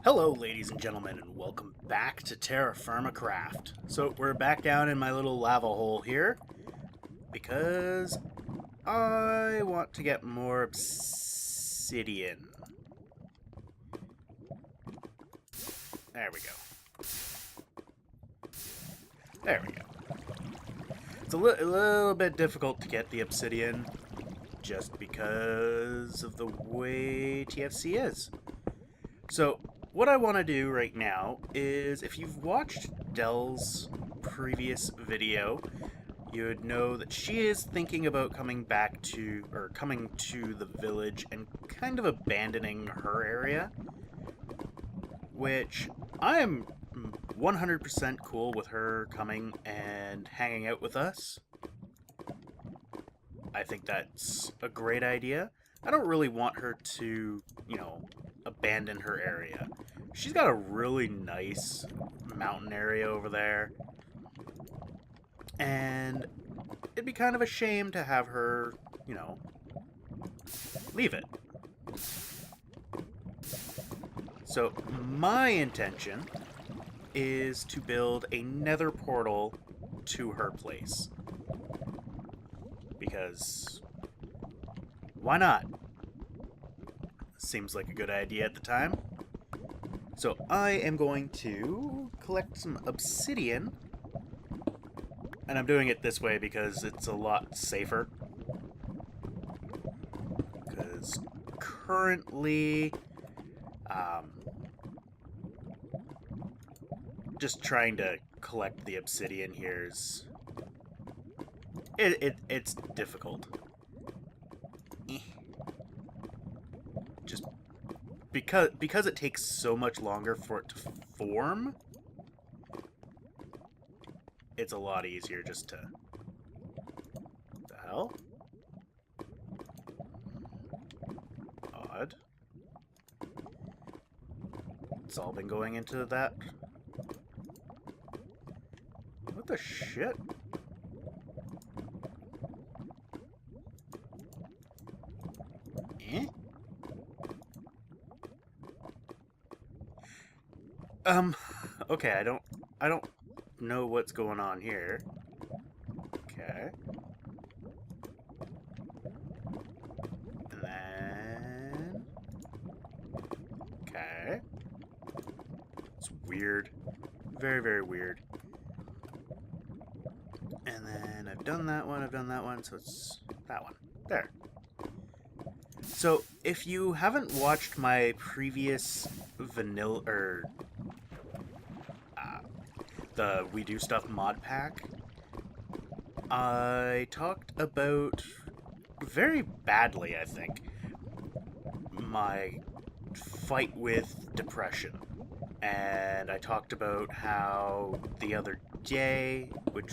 Hello, ladies and gentlemen, and welcome back to TerraFirmaCraft. So, we're back down in my little lava hole here because I want to get more obsidian. There we go. There we go. It's a little bit difficult to get the obsidian just because of the way TFC is. So, what I want to do right now is, if you've watched Dell's previous video, you would know that she is thinking about coming to the village and kind of abandoning her area, which I am 100% cool with her coming and hanging out with us. I think that's a great idea. I don't really want her to, abandon her area. She's got a really nice mountain area over there. And it'd be kind of a shame to have her, leave it. So my intention is to build a nether portal to her place. Because why not? Seems like a good idea at the time. So I am going to collect some obsidian. And I'm doing it this way because it's a lot safer. Because currently, just trying to collect the obsidian here is... It's difficult. Just because it takes so much longer for it to form, it's a lot easier just to... What the hell? Odd. It's all been going into that. What the shit? Eh? Okay, I don't know what's going on here. Okay. And then... Okay. It's weird. Very, very weird. And then I've done that one, so it's that one. There. So, if you haven't watched my previous vanilla, the We Do Stuff mod pack, I talked about, very badly I think, my fight with depression. And I talked about how the other day, which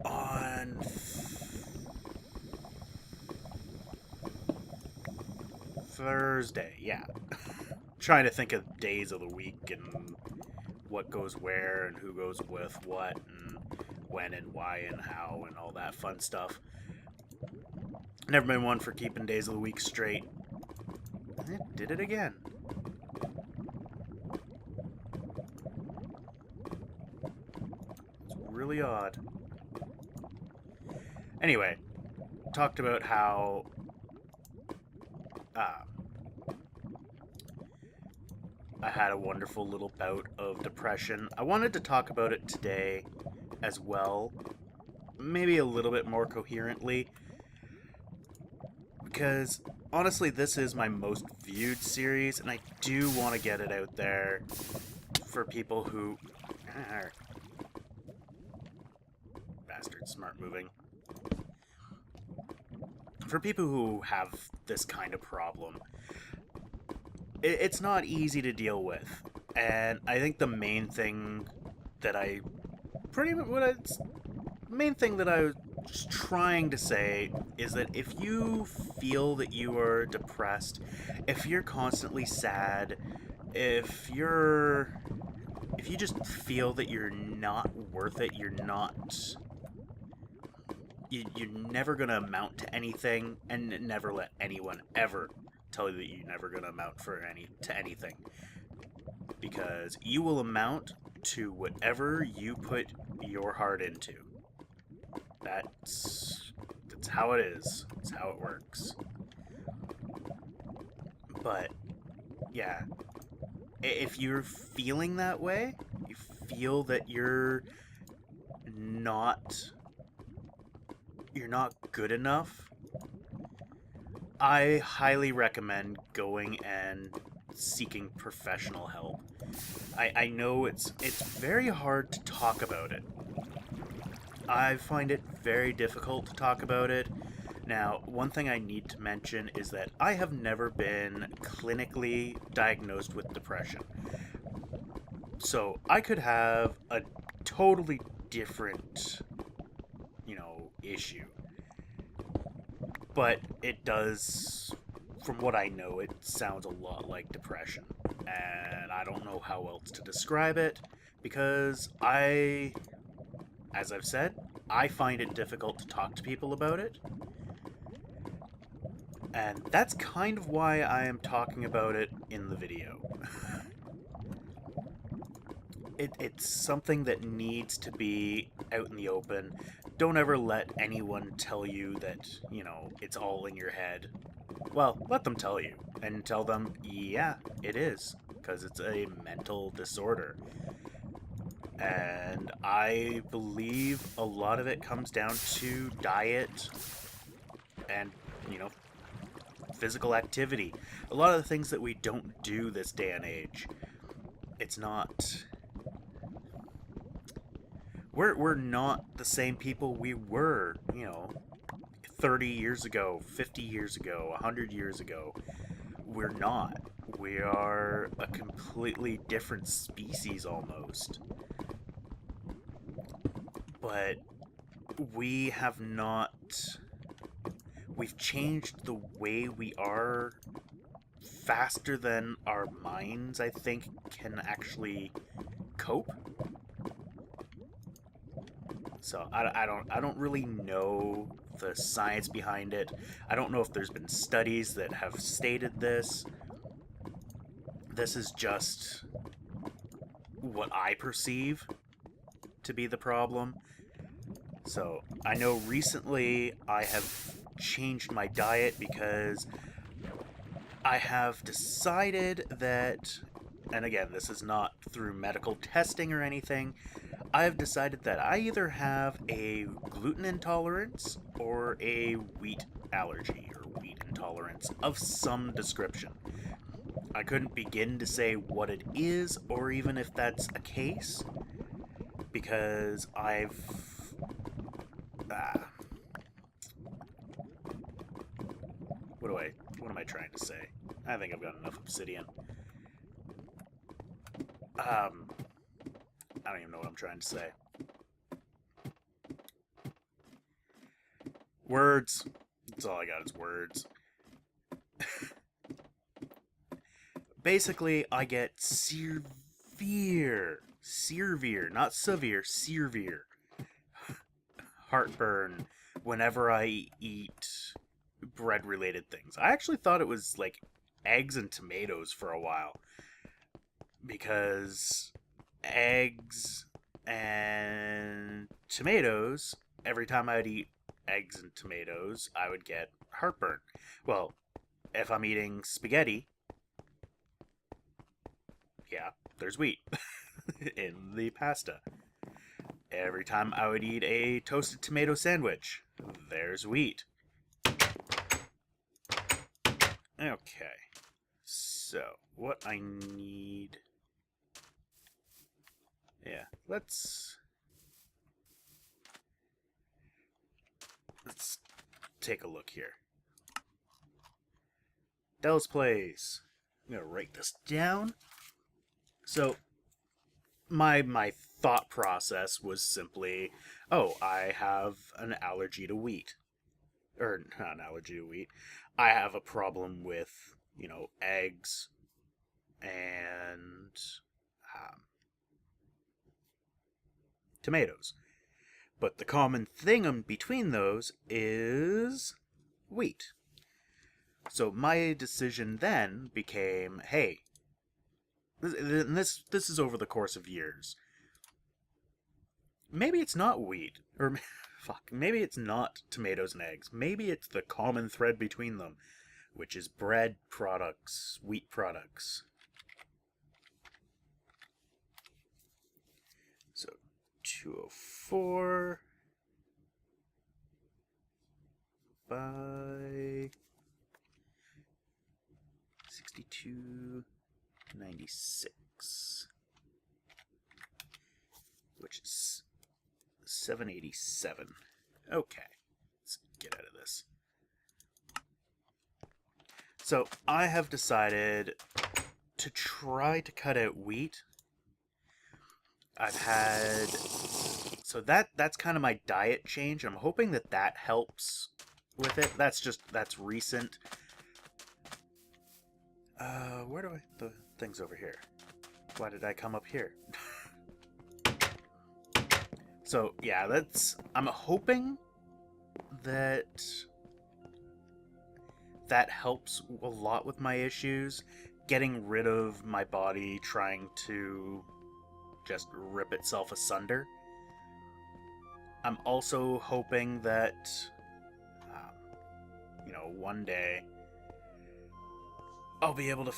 on Thursday, yeah. Trying to think of days of the week and what goes where and who goes with what and when and why and how and all that fun stuff. Never been one for keeping days of the week straight. And it did it again. It's really odd. Anyway, talked about how I had a wonderful little bout of depression. I wanted to talk about it today as well, maybe a little bit more coherently, because honestly this is my most viewed series and I do want to get it out there for people who... Bastard, smart moving. For people who have this kind of problem. It's not easy to deal with, and I think the main thing that I was trying to say is that if you feel that you are depressed, if you're constantly sad, if you just feel that you're not worth it, you're never gonna amount to anything, and never let anyone ever tell you that you're never going to amount to anything, because you will amount to whatever you put your heart into. That's how it is. It's how it works. But yeah, if you're feeling that way, you feel that you're not good enough, I highly recommend going and seeking professional help. I know it's very hard to talk about it. I find it very difficult to talk about it. Now, one thing I need to mention is that I have never been clinically diagnosed with depression. So I could have a totally different, issue. But it does, from what I know, it sounds a lot like depression. And I don't know how else to describe it, because as I've said, I find it difficult to talk to people about it. And that's kind of why I am talking about it in the video. It's something that needs to be out in the open. Don't ever let anyone tell you that, it's all in your head. Well, let them tell you, and tell them, yeah, it is, because it's a mental disorder. And I believe a lot of it comes down to diet and, physical activity. A lot of the things that we don't do this day and age. It's not... We're not the same people we were, 30 years ago, 50 years ago, 100 years ago. We're not. We are a completely different species almost. But we have not... We've changed the way we are faster than our minds, I think, can actually cope. So I don't really know the science behind it. I don't know if there's been studies that have stated this. This is just what I perceive to be the problem. So I know recently I have changed my diet because I have decided that, and again, this is not through medical testing or anything, I've decided that I either have a gluten intolerance or a wheat allergy or wheat intolerance of some description. I couldn't begin to say what it is or even if that's a case, because what am I trying to say? I think I've got enough obsidian. I don't even know what I'm trying to say. Words. That's all I got is words. Basically, I get severe, not severe heartburn whenever I eat bread-related things. I actually thought it was like eggs and tomatoes for a while, because eggs and tomatoes, every time I'd eat eggs and tomatoes, I would get heartburn. Well, if I'm eating spaghetti, yeah, there's wheat in the pasta. Every time I would eat a toasted tomato sandwich, there's wheat. Okay, so what I need... Yeah, let's take a look here. Dell's Place. I'm gonna write this down. So my thought process was simply, oh, I have an allergy to wheat. Or not an allergy to wheat. I have a problem with, eggs and tomatoes. But the common thing in between those is wheat. So my decision then became, hey, this is over the course of years. Maybe it's not wheat, or fuck, maybe it's not tomatoes and eggs. Maybe it's the common thread between them, which is bread products, wheat products. So 204 by 6296, which is 787. Okay, let's get out of this. So I have decided to try to cut out wheat. I've had, so that's kind of my diet change. I'm hoping that helps with it. That's recent. Where do the thing's over here? Why did I come up here? So yeah, I'm hoping that helps a lot with my issues, getting rid of my body trying to just rip itself asunder. I'm also hoping that, one day I'll be able to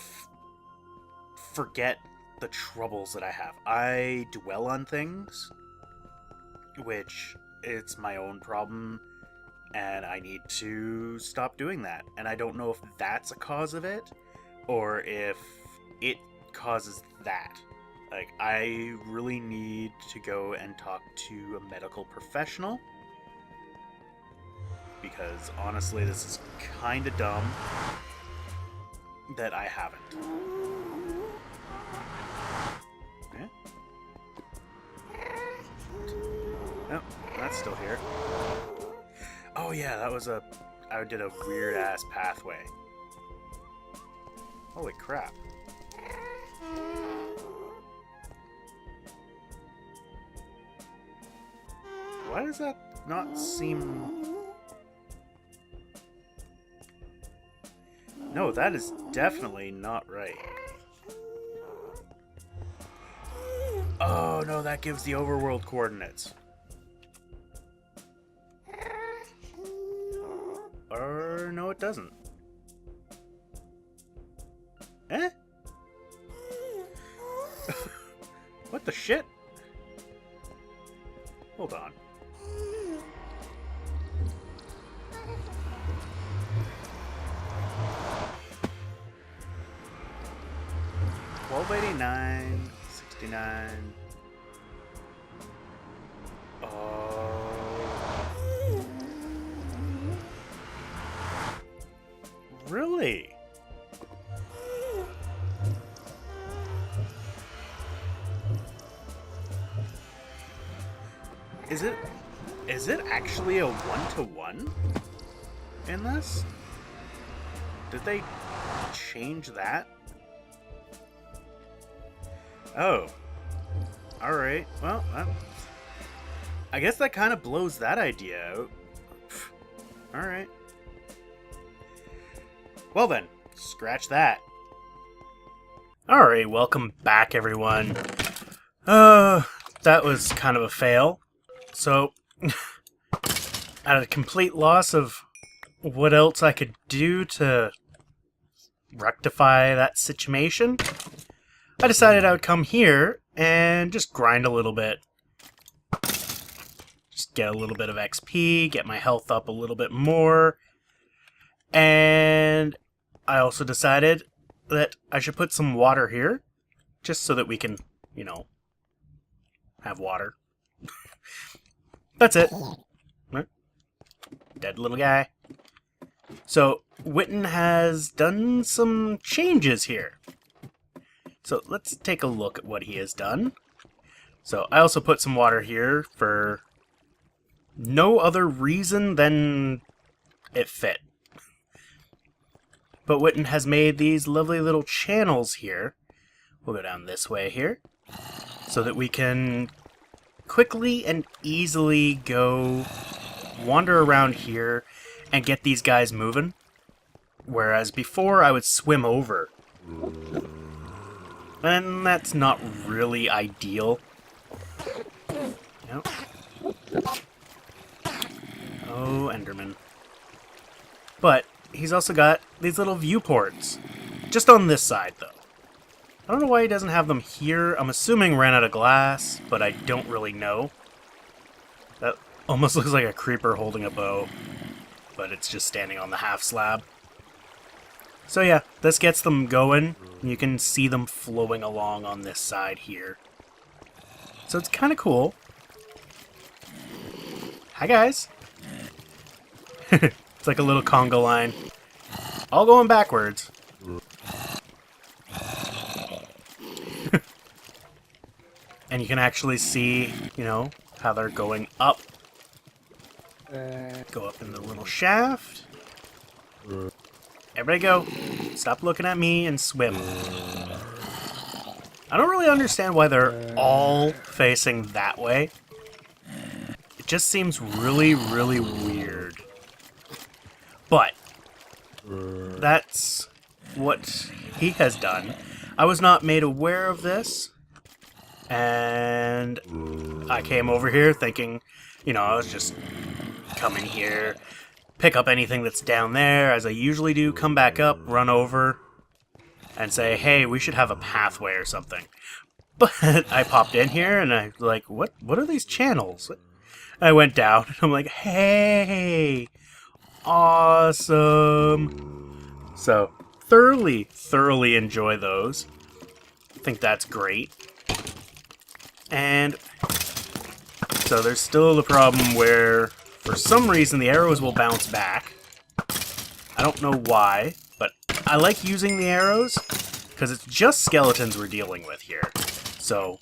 forget the troubles that I have. I dwell on things, which it's my own problem, and I need to stop doing that. And I don't know if that's a cause of it, or if it causes that. Like, I really need to go and talk to a medical professional, because honestly, this is kind of dumb that I haven't. Okay. Oh, that's still here. Oh yeah, I did a weird ass pathway. Holy crap. Why does that not seem... No, that is definitely not right. Oh no, that gives the overworld coordinates. Or no, it doesn't. Eh? What the shit? Hold on. $12.89, $69. Oh. Really? Is it actually a 1-to-1 in this? Did they change that? Oh. Alright, well, I guess that kind of blows that idea out. Alright. Well then, scratch that. Alright, welcome back everyone. That was kind of a fail. So, at a complete loss of what else I could do to rectify that situation, I decided I would come here and just grind a little bit. Just get a little bit of XP, get my health up a little bit more. And I also decided that I should put some water here, just so that we can, have water. That's it. Dead little guy. So, Witten has done some changes here. So, let's take a look at what he has done. So, I also put some water here for no other reason than it fit. But Witten has made these lovely little channels here. We'll go down this way here, so that we can quickly and easily go wander around here and get these guys moving. whereas before I would swim over. And that's not really ideal. Nope. Oh, Enderman. But he's also got these little viewports. Just on this side, though. I don't know why he doesn't have them here. I'm assuming ran out of glass, but I don't really know. That almost looks like a creeper holding a bow, but it's just standing on the half slab. So yeah, this gets them going. You can see them flowing along on this side here. So it's kind of cool. Hi guys. It's like a little conga line. All going backwards. And you can actually see, you know, how they're going up. Go up in the little shaft. Everybody go. Stop looking at me and swim. I don't really understand why they're all facing that way. It just seems really, really weird. But that's what he has done. I was not made aware of this. And I came over here thinking, you know, I was just coming here, pick up anything that's down there, as I usually do, come back up, run over, and say, hey, we should have a pathway or something. But I popped in here, and I was like, what are these channels? I went down, and I'm like, hey, awesome. So, thoroughly enjoy those. I think that's great. And so there's still the problem where, for some reason, the arrows will bounce back. I don't know why, but I like using the arrows, because it's just skeletons we're dealing with here. So,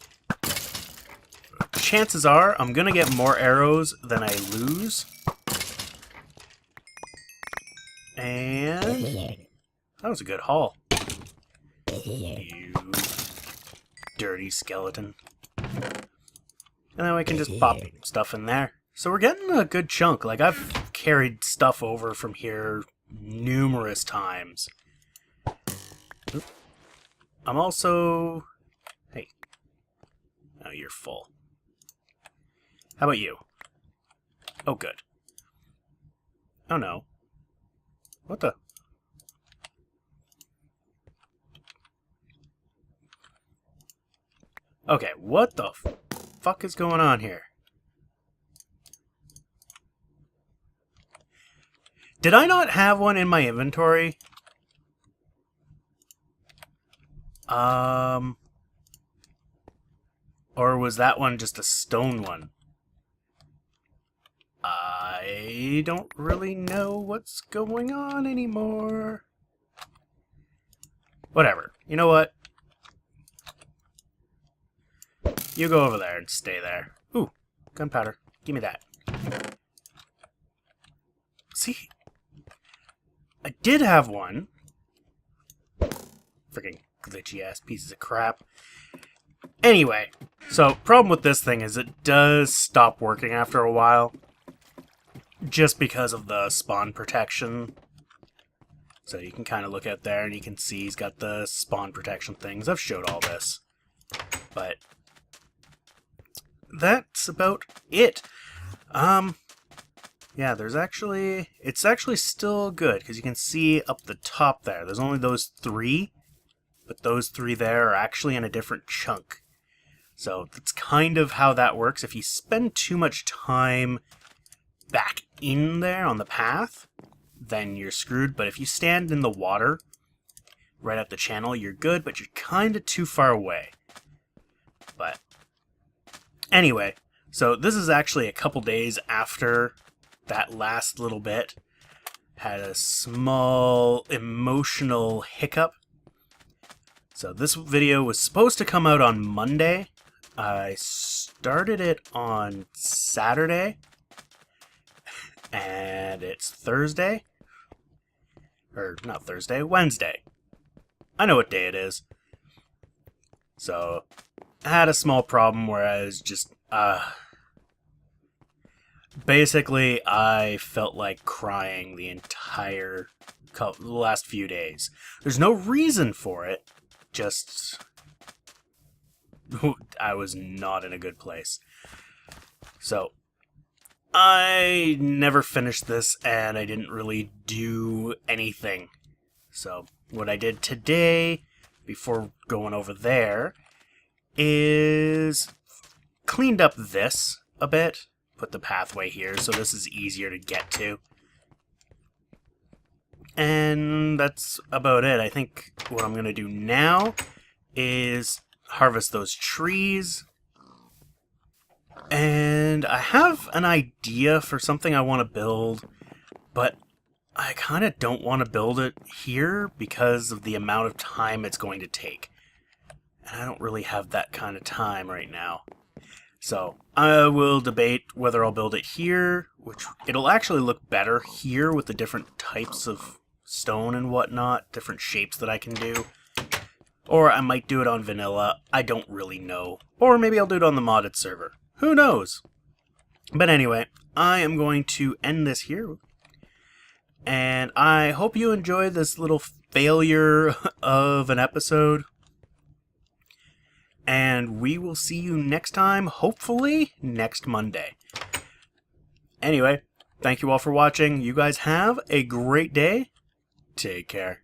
chances are, I'm going to get more arrows than I lose. And that was a good haul. You dirty skeleton. And then we can just pop stuff in there. So we're getting a good chunk. Like, I've carried stuff over from here numerous times. Oop. I'm also... Hey. Oh, you're full. How about you? Oh, good. Oh, no. What the... Okay, what the fuck is going on here? Did I not have one in my inventory? Or was that one just a stone one? I don't really know what's going on anymore. Whatever. You know what? You go over there and stay there. Ooh, gunpowder. Give me that. See? I did have one. Freaking glitchy ass pieces of crap. Anyway, so problem with this thing is it does stop working after a while. Just because of the spawn protection. So you can kind of look at there and you can see he's got the spawn protection things. I've showed all this. But that's about it. Yeah, there's actually... It's actually still good, because you can see up the top there. There's only those three, but those three there are actually in a different chunk. So that's kind of how that works. If you spend too much time back in there on the path, then you're screwed. But if you stand in the water right at the channel, you're good, but you're kind of too far away. But anyway, so this is actually a couple days after that last little bit. Had a small emotional hiccup. So this video was supposed to come out on Monday. I started it on Saturday. And it's Thursday. Or not Thursday, Wednesday. I know what day it is. So I had a small problem where I was just... basically, I felt like crying the entire the last few days. There's no reason for it, just I was not in a good place. So I never finished this, and I didn't really do anything. So what I did today, before going over there, is cleaned up this a bit. Put the pathway here, so this is easier to get to. And that's about it. I think what I'm going to do now is harvest those trees. And I have an idea for something I want to build, but I kind of don't want to build it here because of the amount of time it's going to take. And I don't really have that kind of time right now. So I will debate whether I'll build it here, which it'll actually look better here with the different types of stone and whatnot, different shapes that I can do. Or I might do it on vanilla. I don't really know. Or maybe I'll do it on the modded server. Who knows? But anyway, I am going to end this here. And I hope you enjoyed this little failure of an episode. And we will see you next time, hopefully next Monday. Anyway, thank you all for watching. You guys have a great day. Take care.